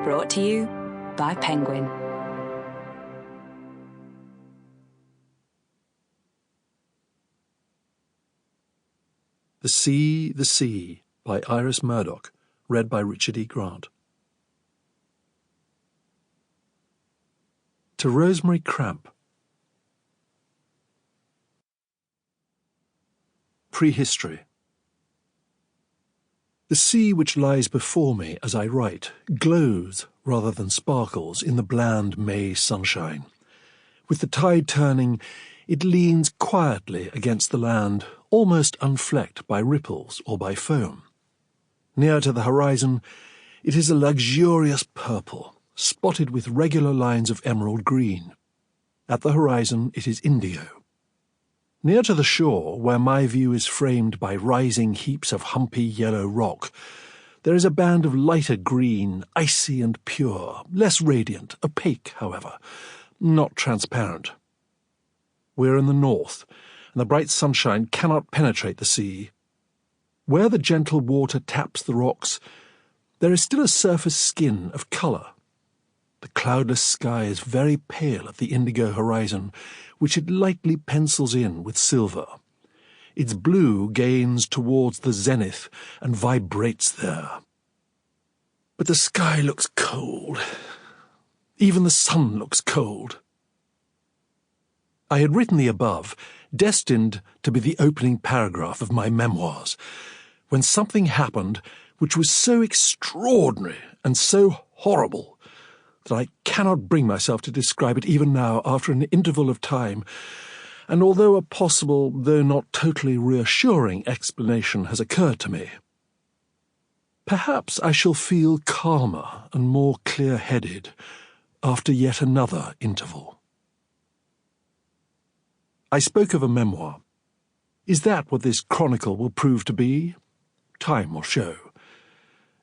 Brought to you by Penguin. The Sea, by Iris Murdoch, read by Richard E. Grant. To Rosemary Cramp. Prehistory. The sea which lies before me as I write glows rather than sparkles in the bland May sunshine. With the tide turning, it leans quietly against the land, almost unflecked by ripples or by foam. Near to the horizon, it is a luxurious purple, spotted with regular lines of emerald green. At the horizon, it is indigo. Near to the shore, where my view is framed by rising heaps of humpy yellow rock, there is a band of lighter green, icy and pure, less radiant, opaque, however, not transparent. We're in the north, and the bright sunshine cannot penetrate the sea. Where the gentle water taps the rocks, there is still a surface skin of colour. The cloudless sky is very pale at the indigo horizon, which it lightly pencils in with silver. Its blue gains towards the zenith and vibrates there. But the sky looks cold. Even the sun looks cold. I had written the above, destined to be the opening paragraph of my memoirs, when something happened which was so extraordinary and so horrible that I cannot bring myself to describe it even now after an interval of time, and although a possible, though not totally reassuring, explanation has occurred to me. Perhaps I shall feel calmer and more clear-headed after yet another interval. I spoke of a memoir. Is that what this chronicle will prove to be? Time will show.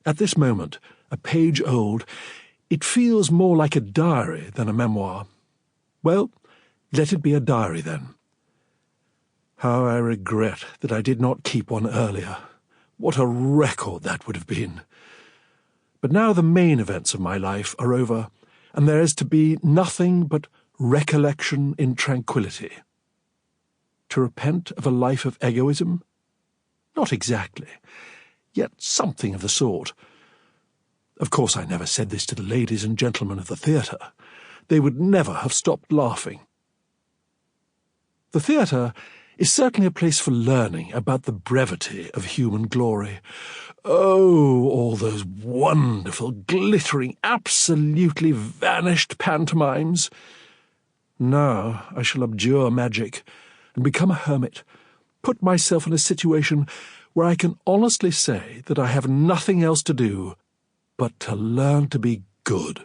At this moment, a page old, it feels more like a diary than a memoir. Well, let it be a diary then. How I regret that I did not keep one earlier. What a record that would have been. But now the main events of my life are over, and there is to be nothing but recollection in tranquillity. To repent of a life of egoism? Not exactly, yet something of the sort. Of course I never said this to the ladies and gentlemen of the theatre. They would never have stopped laughing. The theatre is certainly a place for learning about the brevity of human glory. Oh, all those wonderful, glittering, absolutely vanished pantomimes. Now I shall abjure magic and become a hermit, put myself in a situation where I can honestly say that I have nothing else to do but to learn to be good.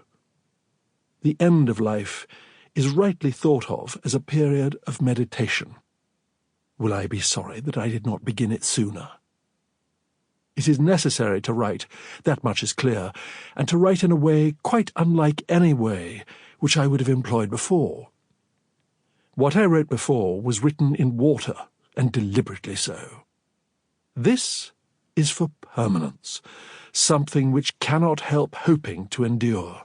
The end of life is rightly thought of as a period of meditation. Will I be sorry that I did not begin it sooner? It is necessary to write, that much is clear, and to write in a way quite unlike any way which I would have employed before. What I wrote before was written in water, and deliberately so. This is for permanence, something which cannot help hoping to endure.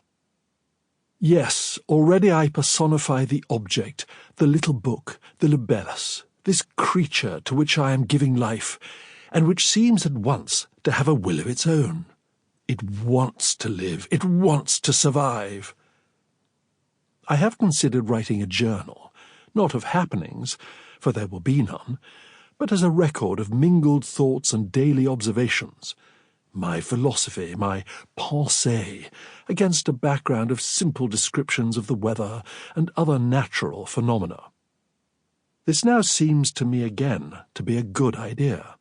Yes, already I personify the object, the little book, the libellus, this creature to which I am giving life, and which seems at once to have a will of its own. It wants to live, it wants to survive. I have considered writing a journal, not of happenings, for there will be none, but as a record of mingled thoughts and daily observations, my philosophy, my pensée, against a background of simple descriptions of the weather and other natural phenomena. This now seems to me again to be a good idea.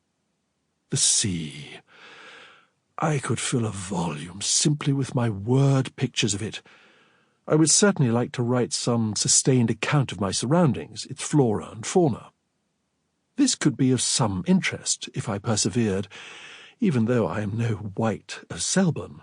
The sea. I could fill a volume simply with my word pictures of it. I would certainly like to write some sustained account of my surroundings, its flora and fauna. This could be of some interest, if I persevered, even though I am no White of Selborne.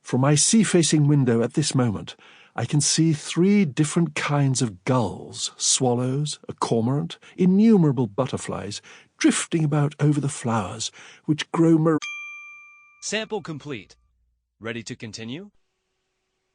From my sea-facing window at this moment, I can see 3 different kinds of gulls, swallows, a cormorant, innumerable butterflies, drifting about over the flowers, which grow Sample complete. Ready to continue?